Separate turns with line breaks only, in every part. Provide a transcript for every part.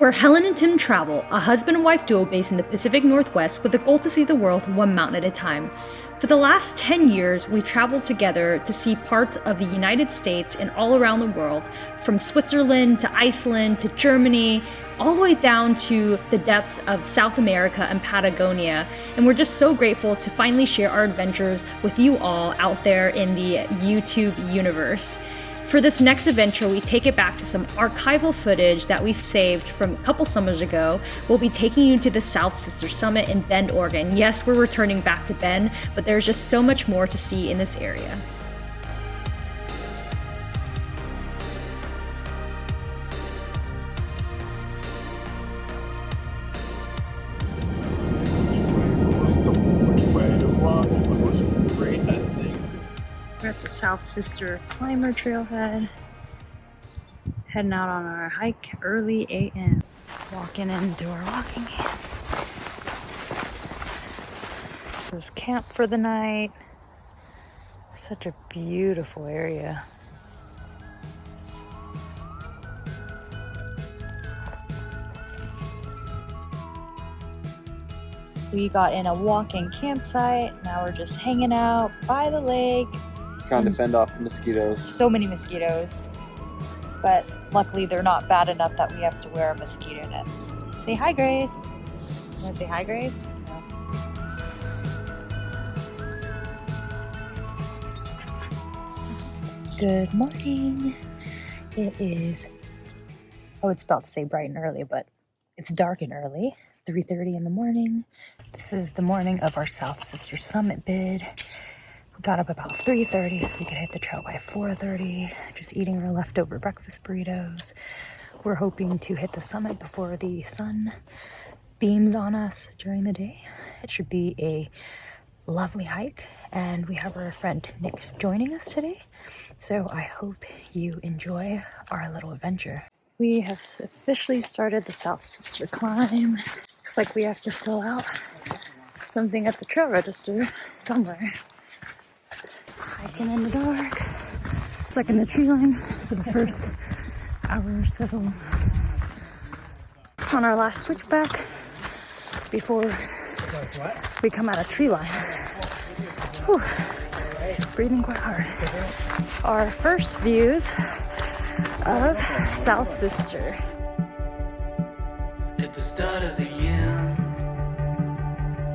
We're Helen and Tim Travel, a husband and wife duo based in the Pacific Northwest with a goal to see the world one mountain at a time. For the last 10 years, we traveled together to see parts of the United States and all around the world, from Switzerland to Iceland to Germany, all the way down to the depths of South America and Patagonia. And we're just so grateful to finally share our adventures with you all out there in the YouTube universe. For this next adventure, we take it back to some archival footage that we've saved from a couple summers ago. We'll be taking you to the South Sister Summit in Bend, Oregon. Yes, we're returning back to Bend, but there's just so much more to see in this area. We're at the South Sister Climber Trailhead, heading out on our hike early AM. Walking into our walking camp. This is camp for the night. Such a beautiful area. We got in a walk-in campsite. Now we're just hanging out by the lake.
Trying to fend off the mosquitoes.
So many mosquitoes, but luckily they're not bad enough that we have to wear mosquito nets. Say hi, Grace. You want to say hi, Grace? No. Good morning. It is, it's about to say bright and early, but it's dark and early. 3:30 in the morning. This is the morning of our South Sister Summit bid. We got up about 3:30 so we could hit the trail by 4:30, just eating our leftover breakfast burritos. We're hoping to hit the summit before the sun beams on us during the day. It should be a lovely hike, and we have our friend Nick joining us today, so I hope you enjoy our little adventure. We have officially started the South Sister climb. Looks like we have to fill out something at the trail register somewhere. Hiking in the dark. It's like in the tree line for the first hour or so. On our last switchback before we come out of tree line. Whew. Breathing quite hard. Our first views of South Sister.
At the start of the end,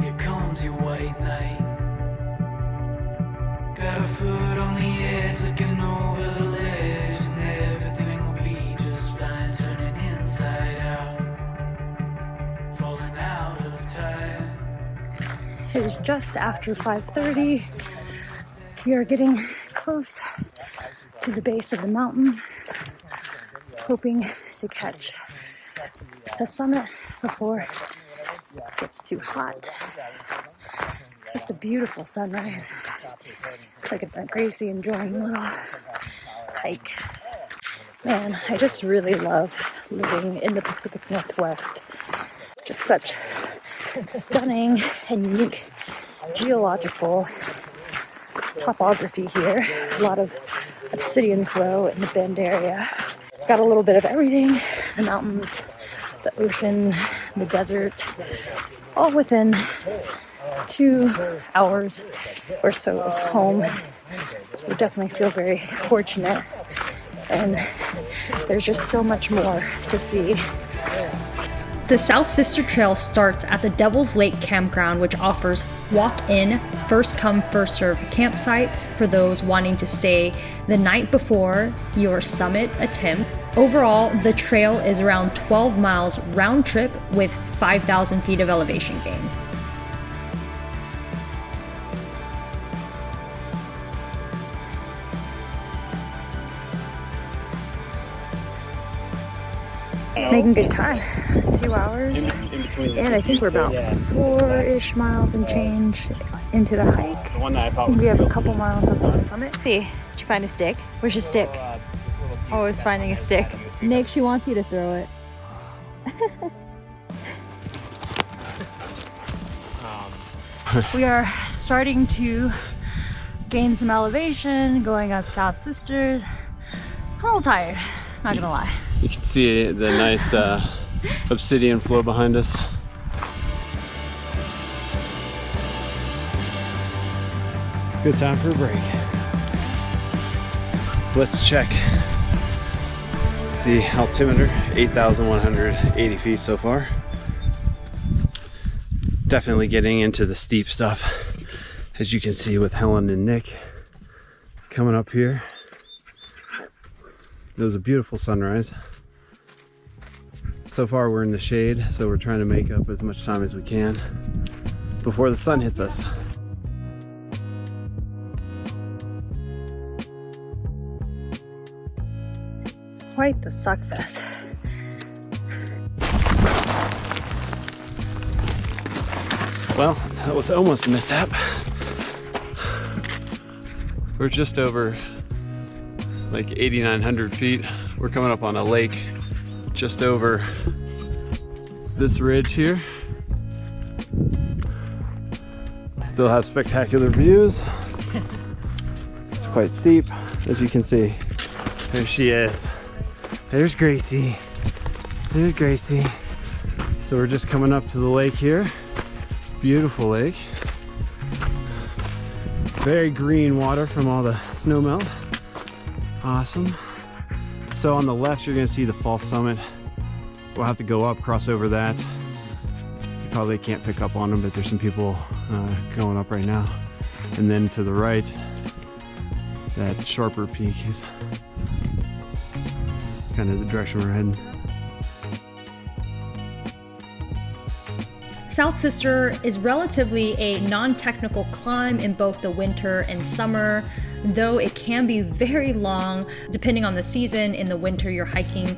here comes your white knight. Got a foot on the edge, looking over the ledge, and everything will be just fine, turning inside out, falling out of time.
It is just after 5:30. We are getting close to the base of the mountain, hoping to catch the summit before it gets too hot. It's just a beautiful sunrise. Look at that, Gracie enjoying a little hike. Man, I just really love living in the Pacific Northwest. Just such stunning and unique geological topography here. A lot of obsidian flow in the Bend area. Got a little bit of everything. The mountains, the ocean, the desert, all within 2 hours or so of home. So we definitely feel very fortunate, and there's just so much more to see. The South Sister Trail starts at the Devil's Lake Campground, which offers walk-in, first-come, first-served campsites for those wanting to stay the night before your summit attempt. Overall, the trail is around 12 miles round trip with 5,000 feet of elevation gain. Making good time. 2 hours. And I think we're about 4-ish miles and change into the hike. I think we have a couple miles up to the summit. See, did you find a stick? Where's your stick? Always finding a stick. Nick, she wants you to throw it. We are starting to gain some elevation, going up South Sisters. I'm a little tired, not gonna lie.
You can see the nice
obsidian flow behind us. Good time for a break. Let's check the altimeter, 8,180 feet so far. Definitely getting into the steep stuff, as you can see with Helen and Nick coming up here. It was a beautiful sunrise. So far we're in the shade, so we're trying to make up as much time as we can before the sun hits us.
It's quite the suck fest.
Well, that was almost a mishap. We're just over like 8,900 feet. We're coming up on a lake just over this ridge here. Still have spectacular views. It's quite steep, as you can see. There she is. There's Gracie. There's Gracie. So we're just coming up to the lake here. Beautiful lake. Very green water from all the snow melt. Awesome. So on the left, you're gonna see the false summit. We'll have to go up, cross over that. You probably can't pick up on them, but there's some people going up right now. And then to the right, that sharper peak is kind of the direction we're heading.
South Sister is relatively a non-technical climb in both the winter and summer, though it can be very long depending on the season. In the winter, you're hiking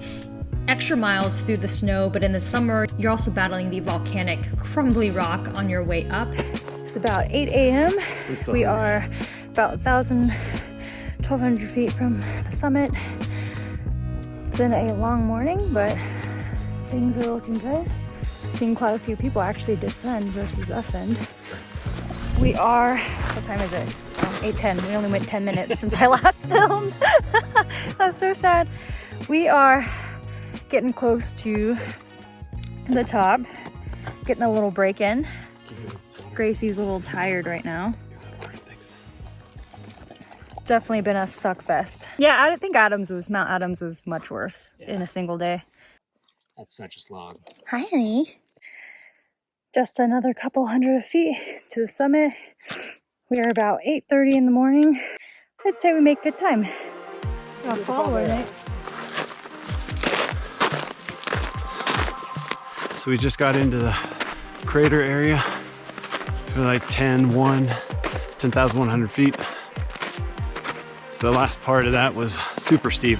extra miles through the snow, but in the summer, you're also battling the volcanic crumbly rock on your way up.
It's about 8 a.m. We are about 1,200 feet from the summit. It's been a long morning, but things are looking good. Seen quite a few people actually descend versus ascend. We are, what time is it? 8:10. We only went 10 minutes since I last filmed. That's so sad. We are getting close to the top, getting a little break in. Gracie's a little tired right now. Definitely been a suck fest. Yeah, I don't think Mount Adams was much worse in a single day.
That's such a slog.
Hi, honey. Just another couple hundred feet to the summit. We are about 8:30 in the morning. I'd say we make good time. I'll follow her, Nick.
So we just got into the crater area. We're like 10,100 feet. The last part of that was super steep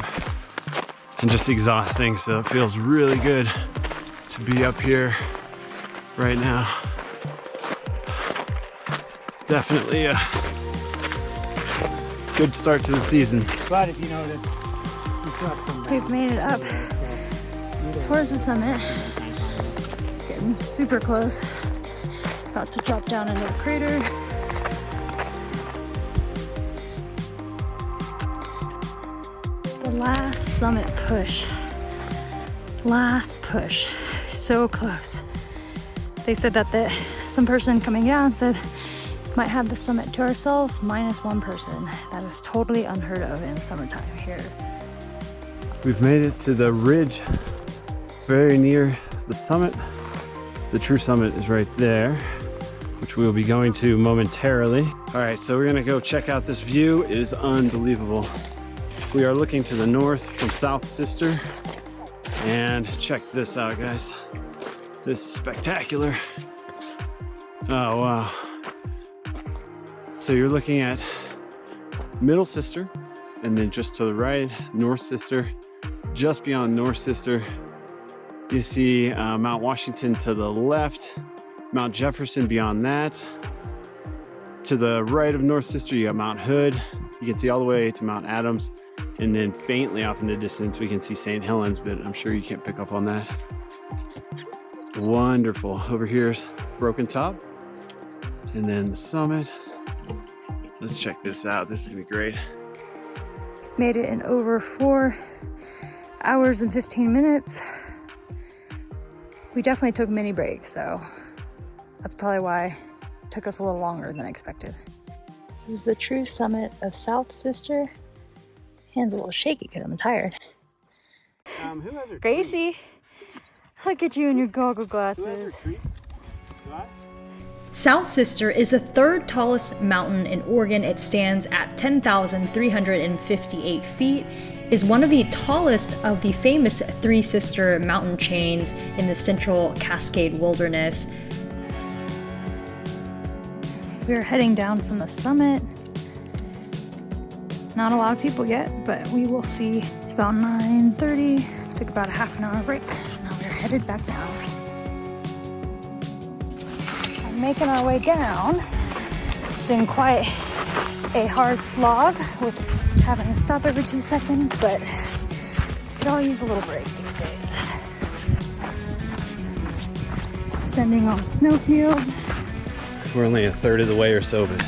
and just exhausting, so it feels really good to be up here right now. Definitely a good start to the season.
But if you notice,
We've made it up towards the summit. Getting super close. About to drop down into the crater. The last summit push. Last push. So close. They said that some person coming down said might have the summit to ourselves minus one person. That is totally unheard of in summertime here.
We've made it to the ridge very near the summit. The true summit is right there, which we will be going to momentarily. All right, so we're gonna go check out this view. It is unbelievable. We are looking to the north from South Sister, and check this out, guys. This is spectacular. Oh, wow. So you're looking at Middle Sister, and then just to the right, North Sister. Just beyond North Sister, you see Mount Washington to the left, Mount Jefferson beyond that. To the right of North Sister, you got Mount Hood. You can see all the way to Mount Adams, and then faintly off in the distance, we can see St. Helens, but I'm sure you can't pick up on that. Wonderful. Over here's Broken Top, and then the summit. Let's check this out. This is gonna be great.
Made it in over 4 hours and 15 minutes. We definitely took mini breaks, so that's probably why it took us a little longer than expected. This is the true summit of South Sister. Hand's a little shaky because I'm tired.
Who has her
Gracie, look at you in your goggle glasses.
South Sister is the third tallest mountain in Oregon. It stands at 10,358 feet, is one of the tallest of the famous Three Sister mountain chains in the Central Cascade Wilderness.
We're heading down from the summit. Not a lot of people yet, but we will see. It's about 9:30. Took about a half an hour break. Now we're headed back down. And making our way down. It's been quite a hard slog with having to stop every 2 seconds, but we could all use a little break these days. Descending on the snowfield.
We're only a third of the way or so, but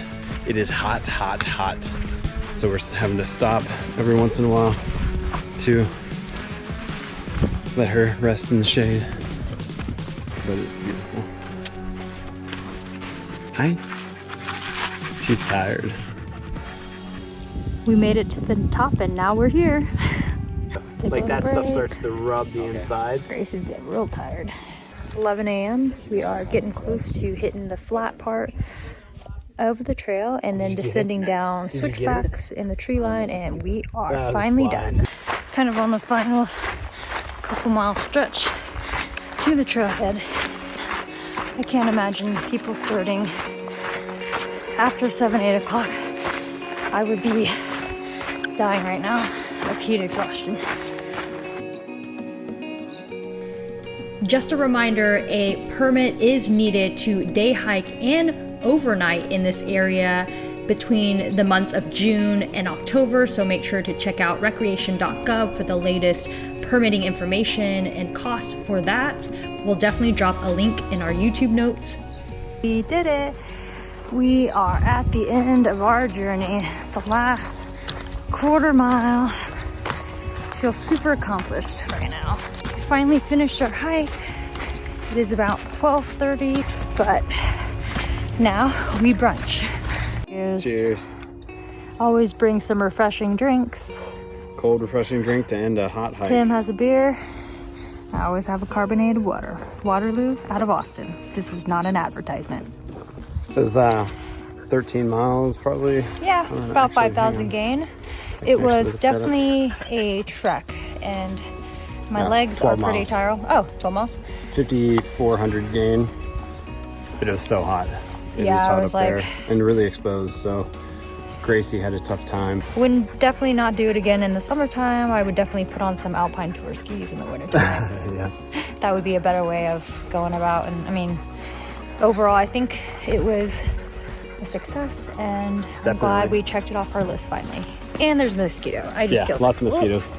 it is hot, hot, hot. So we're having to stop every once in a while to let her rest in the shade. But it's beautiful. Hi. She's tired.
We made it to the top and now we're here.
Like that stuff starts to rub the insides.
Gracie's getting real tired. It's 11 a.m. We are getting close to hitting the flat part of the trail and then descending down switchbacks in the tree line, and we are finally done. Kind of on the final couple mile stretch to the trailhead. I can't imagine people starting after 7, 8 o'clock. I would be dying right now of heat exhaustion.
Just a reminder, a permit is needed to day hike and overnight in this area between the months of June and October, so make sure to check out Recreation.gov for the latest permitting information and cost for that. We'll definitely drop a link in our YouTube notes.
We did it. We are at the end of our journey, the last quarter mile. Feel super accomplished right now. We finally finished our hike. It is about 12:30, but now we brunch. Cheers.
Cheers.
Always bring some refreshing drinks.
Cold, refreshing drink to end a hot hike.
Tim has a beer. I always have a carbonated water. Waterloo out of Austin. This is not an advertisement.
It was 13 miles probably.
Yeah, about 5,000 gain. It was definitely a trek, and my legs are pretty tired. Oh, 12 miles.
5,400 gain. It was so hot. It
Yeah,
was
I
hot
was
up
like-
there and really exposed, so Gracie had a tough time.
Would definitely not do it again in the summertime. I would definitely put on some alpine tour skis in the wintertime.
Yeah.
That would be a better way of going about. And I mean, overall, I think it was a success, and I'm glad
Definitely.
we checked it off our list finally. And there's a mosquito. I just
Yeah,
killed
lots
it.
of mosquitoes.